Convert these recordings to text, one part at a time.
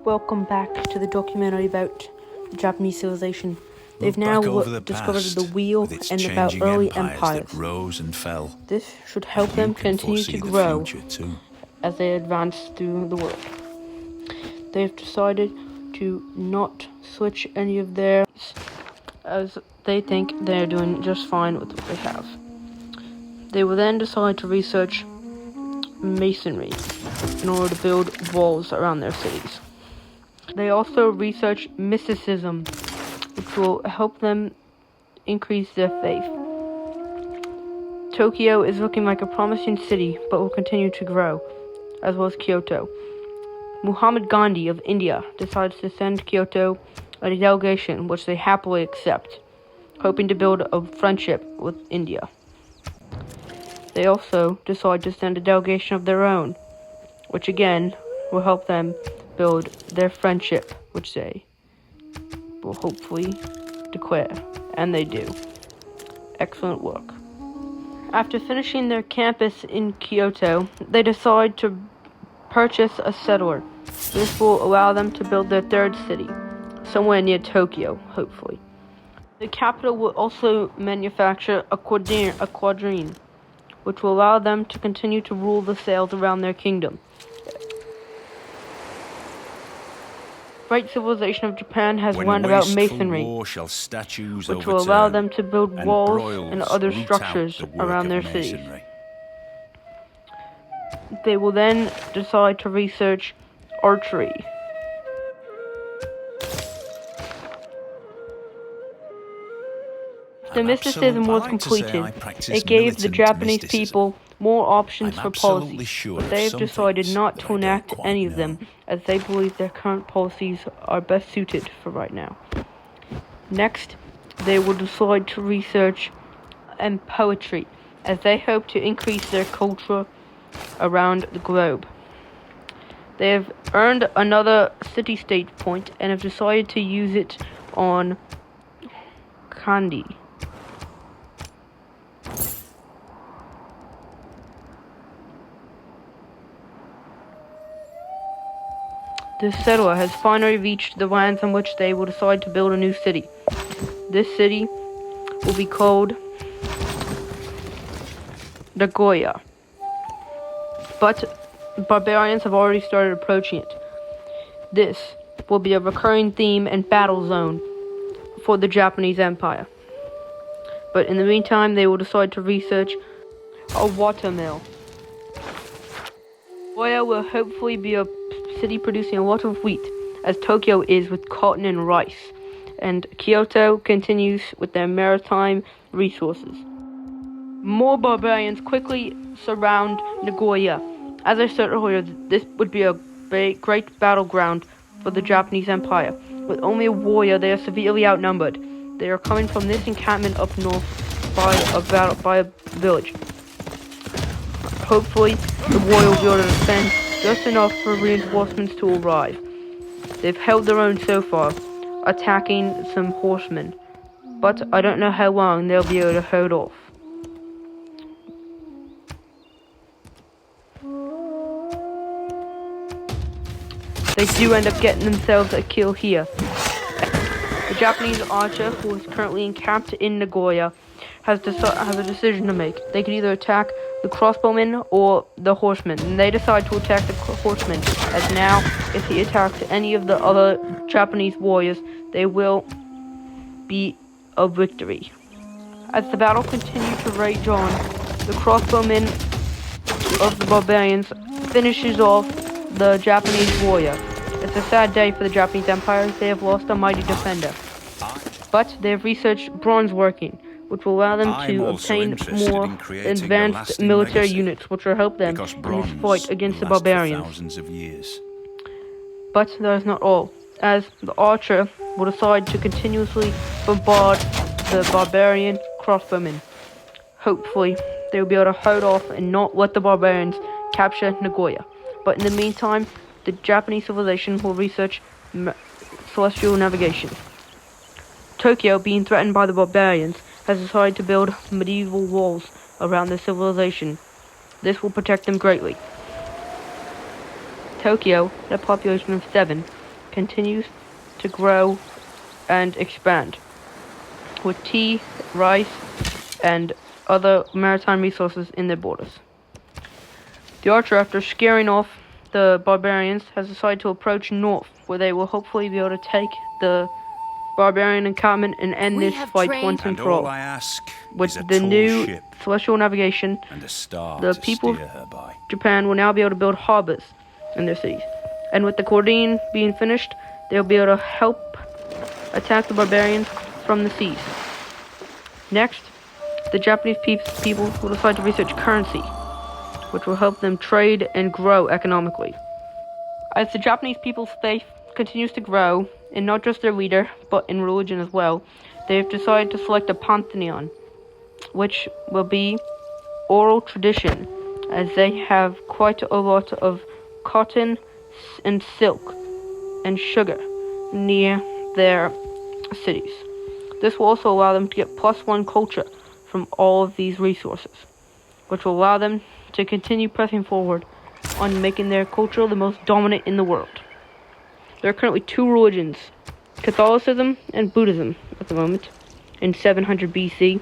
Welcome back to the documentary about the Japanese civilization. They've now discovered the wheel and about early empires. Rose and fell. This should help them continue to grow as they advance through the world. They've decided to not switch any of theirs, as they think they're doing just fine with what they have. They will then decide to research masonry in order to build walls around their cities. They also research mysticism, which will help them increase their faith. Tokyo is looking like a promising city, but will continue to grow, as well as Kyoto. Muhammad Gandhi of India decides to send Kyoto a delegation, which they happily accept, hoping to build a friendship with India. They also decide to send a delegation of their own, which again will help them build their friendship, which they will hopefully declare, and they do. Excellent work. After finishing their campus in Kyoto, they decide to purchase a settler. This will allow them to build their third city, somewhere near Tokyo, hopefully. The capital will also manufacture a quadrille, which will allow them to continue to rule the sails around their kingdom. Great civilization of Japan has learned about masonry, which will allow them to build walls and other structures around their cities. They will then decide to research archery. The mysticism was completed. It gave the Japanese people more options for policy, but they have decided not to enact any of them, as they believe their current policies are best suited for right now. Next, they will decide to research and poetry, as they hope to increase their culture around the globe. They have earned another city-state point and have decided to use it on Kandy. This settler has finally reached the lands on which they will decide to build a new city. This city will be called Nagoya. But barbarians have already started approaching it. This will be a recurring theme and battle zone for the Japanese Empire. But in the meantime, they will decide to research a watermill. Nagoya will hopefully be a city producing a lot of wheat, as Tokyo is with cotton and rice, and Kyoto continues with their maritime resources. More barbarians quickly surround Nagoya. As I said earlier, this would be a great battleground for the Japanese Empire. With only a warrior, they are severely outnumbered. They are coming from this encampment up north by a village. Hopefully, the warrior will be able to defend just enough for reinforcements to arrive. They've held their own so far, attacking some horsemen, but I don't know how long they'll be able to hold off. They do end up getting themselves a kill here. The Japanese archer, who is currently encamped in Nagoya, has a decision to make. They could either attack the crossbowmen or the horsemen, and they decide to attack the horsemen, as now, if he attacks any of the other Japanese warriors, they will be a victory. As the battle continues to rage on, the crossbowmen of the barbarians finishes off the Japanese warrior. It's a sad day for the Japanese Empire. They have lost a mighty defender. But they have researched bronze working, which will allow them to obtain more advanced military units, which will help them in this fight against the barbarians. But that is not all, as the archer will decide to continuously bombard the barbarian crossbowmen. Hopefully, they will be able to hold off and not let the barbarians capture Nagoya. But in the meantime, the Japanese civilization will research celestial navigation. Tokyo, being threatened by the barbarians, has decided to build medieval walls around their civilization. This will protect them greatly. Tokyo, at a population of 7, continues to grow and expand, with tea, rice, and other maritime resources in their borders. The archer, after scaring off the barbarians, has decided to approach north, where they will hopefully be able to take the barbarian encampment and end this fight once and for all. I ask With is a the tall new ship celestial navigation, and a star the to people steer her by. Japan will now be able to build harbors in their cities. And with the cordon being finished, they'll be able to help attack the barbarians from the seas. Next, the Japanese people will decide to research currency, which will help them trade and grow economically. As the Japanese people's faith continues to grow, in not just their leader, but in religion as well, they have decided to select a pantheon, which will be oral tradition, as they have quite a lot of cotton and silk and sugar near their cities. This will also allow them to get +1 culture from all of these resources, which will allow them to continue pressing forward on making their culture the most dominant in the world. There are currently 2 religions, Catholicism and Buddhism at the moment, in 700 BC.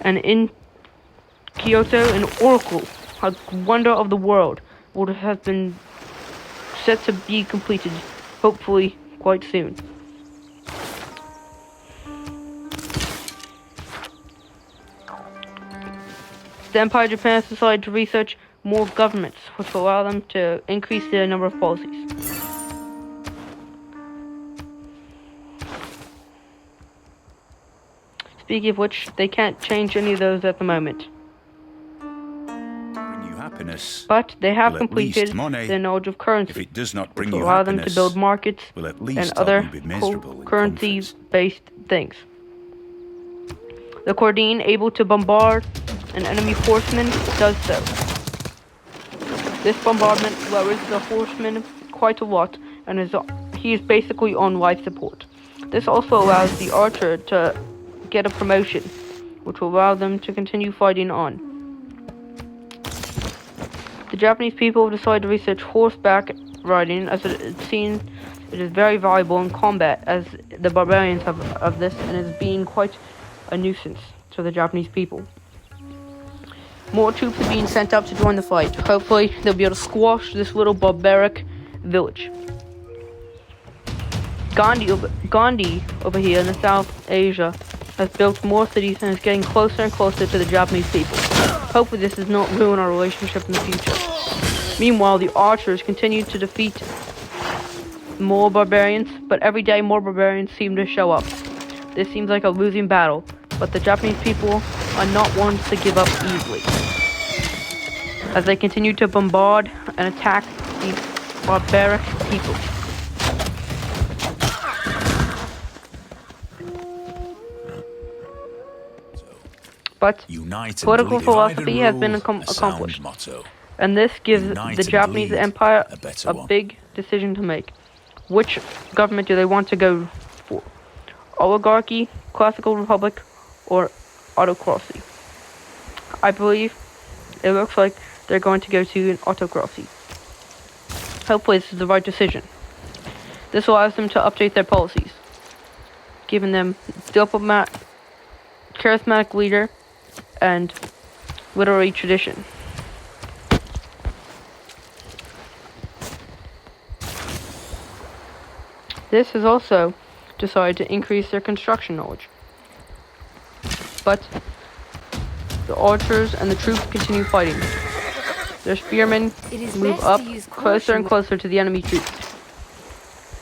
And in Kyoto, an oracle, a wonder of the world, would have been set to be completed, hopefully quite soon. The Empire of Japan has decided to research more governments, which will allow them to increase their number of policies. Speaking of which, they can't change any of those at the moment. Bring you happiness. But they have Well, at completed least money. their knowledge of currency, If it does not bring which will you allow them to happiness, build markets well, at and least other I'll be miserable in currency-based things. The cordon, able to bombard an enemy horseman, does so. This bombardment lowers the horseman quite a lot, and he is basically on life support. This also allows the archer to get a promotion, which will allow them to continue fighting on. The Japanese people have decided to research horseback riding, as it seems it is very valuable in combat, as the barbarians have of this, and is being quite a nuisance to the Japanese people. More troops are being sent up to join the fight. Hopefully, they'll be able to squash this little barbaric village. Gandhi over here in the South Asia has built more cities and is getting closer and closer to the Japanese people. Hopefully this does not ruin our relationship in the future. Meanwhile, the archers continue to defeat more barbarians, but every day more barbarians seem to show up. This seems like a losing battle, but the Japanese people are not ones to give up easily, as they continue to bombard and attack these barbaric people. But political philosophy has been accomplished, and this gives the Japanese Empire a big decision to make. Which government do they want to go for? Oligarchy, classical republic, or autocracy? I believe it looks like they're going to go to an autocracy. Hopefully this is the right decision. This allows them to update their policies, giving them charismatic leader, and literary tradition. This has also decided to increase their construction knowledge. But the archers and the troops continue fighting. Their spearmen move up closer and closer to the enemy troops.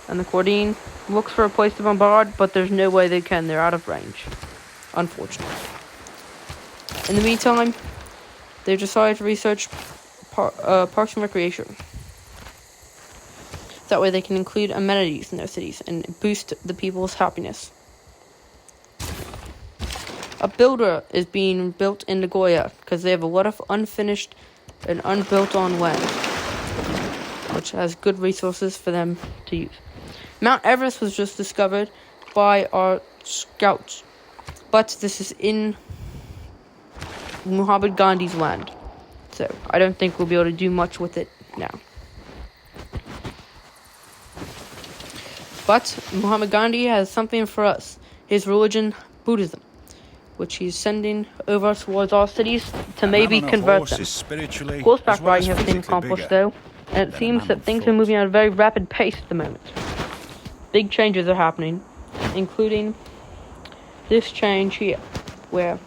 And the cordon looks for a place to bombard, but there's no way they can. They're out of range, unfortunately. In the meantime, they've decided to research parks and recreation. That way they can include amenities in their cities and boost the people's happiness. A builder is being built in Nagoya because they have a lot of unfinished and unbuilt on land, which has good resources for them to use. Mount Everest was just discovered by our scouts, but this is in Muhammad Gandhi's land, so I don't think we'll be able to do much with it now. But Muhammad Gandhi has something for us, his religion, Buddhism, which he's sending over towards our cities to maybe convert them. Horseback riding has been accomplished though, and it seems that things are moving at a very rapid pace at the moment. Big changes are happening, including this change here, where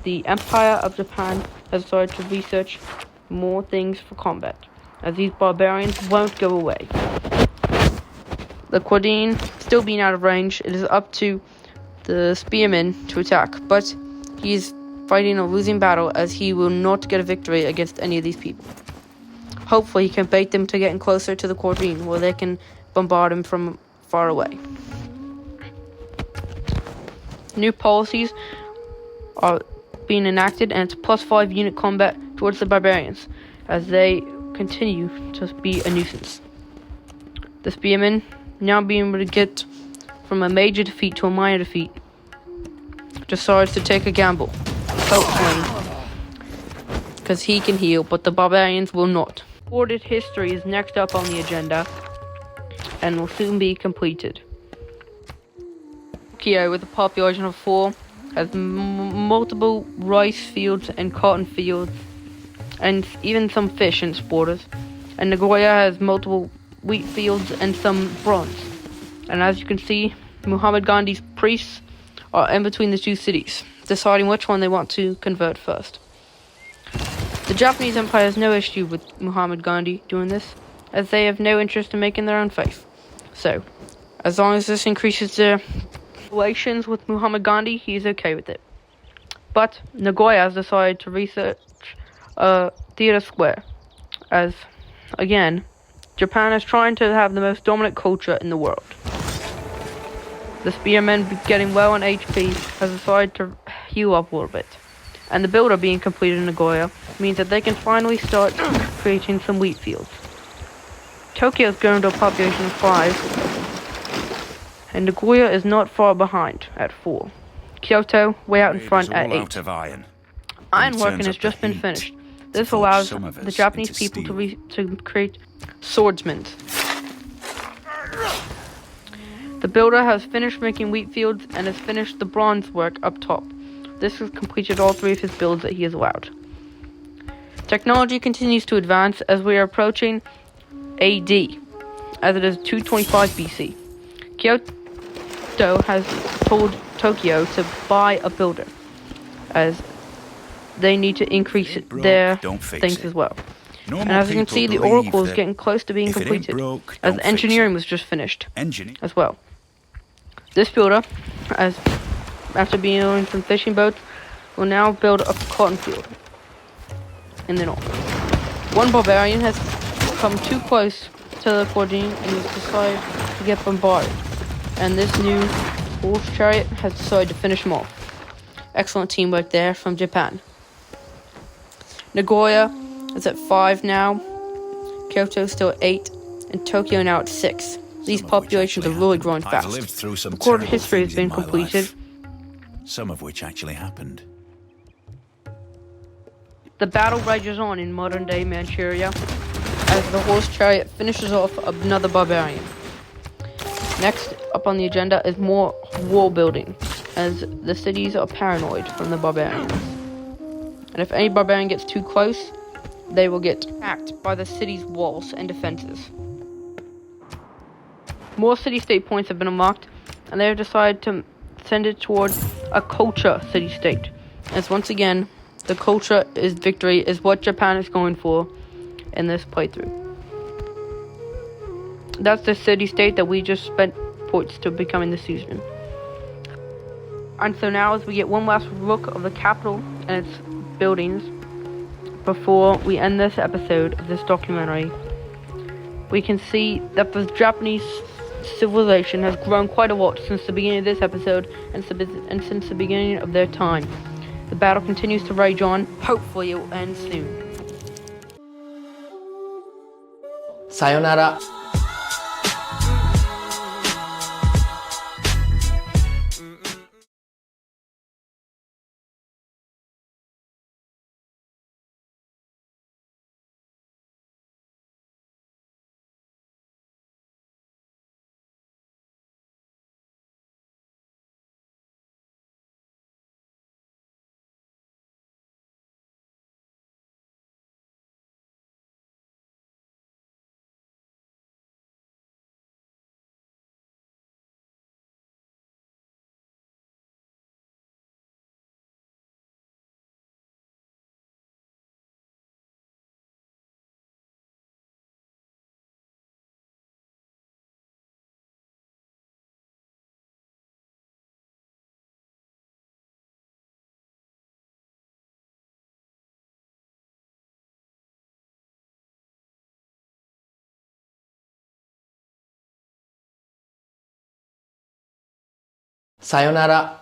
the Empire of Japan has started to research more things for combat, as these barbarians won't go away. The Quadine still being out of range, it is up to the spearmen to attack, but he's fighting a losing battle as he will not get a victory against any of these people. Hopefully he can bait them to getting closer to the Quadine, where they can bombard him from far away. New policies are being enacted, and it's +5 unit combat towards the barbarians, as they continue to be a nuisance. The spearmen now being able to get from a major defeat to a minor defeat decides to take a gamble, hopefully, because he can heal, but the barbarians will not. Recorded history is next up on the agenda, and will soon be completed. Tokyo, with a population of 4, has multiple rice fields and cotton fields, and even some fish and borders. And Nagoya has multiple wheat fields and some bronze. And as you can see, Muhammad Gandhi's priests are in between the two cities, deciding which one they want to convert first. The Japanese Empire has no issue with Muhammad Gandhi doing this, as they have no interest in making their own faith. So, as long as this increases their relations with Muhammad Gandhi, he's okay with it. But Nagoya has decided to research theater square, as, again, Japan is trying to have the most dominant culture in the world. The spearmen getting low on HP has decided to heal up a little bit, and the builder being completed in Nagoya means that they can finally start creating some wheat fields. Tokyo's grown to a population of 5, and Nagoya is not far behind at 4. Kyoto way out in front at 8. Ironworking has just been finished. This allows the Japanese people to create swordsmen. The builder has finished making wheat fields and has finished the bronze work up top. This has completed all 3 of his builds that he has allowed. Technology continues to advance as we are approaching AD, as it is 225 BC. Kyoto has told Tokyo to buy a builder, as they need to increase their things as well. And as you can see, the Oracle is getting close to being completed, as engineering was just finished as well. This builder, after building some fishing boats, will now build a cotton field in the north. One barbarian has come too close to the Quadine and has decided to get bombarded, and this new horse chariot has decided to finish him off. Excellent teamwork there from Japan. Nagoya is at 5 now, Kyoto still at 8, and Tokyo now at 6. These populations are really growing fast. I've lived through some Recorded terrible history has things been in my completed. life, some of which actually happened. The battle rages on in modern-day Manchuria, as the horse chariot finishes off another barbarian. Next up on the agenda is more wall building, as the cities are paranoid from the barbarians. And if any barbarian gets too close, they will get attacked by the city's walls and defenses. More city-state points have been unlocked, and they have decided to send it towards a culture city-state. As once again, the culture is victory is what Japan is going for in this playthrough. That's the city-state that we just spent points to becoming the Suzerain. And so now, as we get one last look of the capital and its buildings before we end this episode of this documentary, we can see that the Japanese civilization has grown quite a lot since the beginning of this episode and since the beginning of their time. The battle continues to rage on. Hopefully it will end soon. Sayonara. さよなら。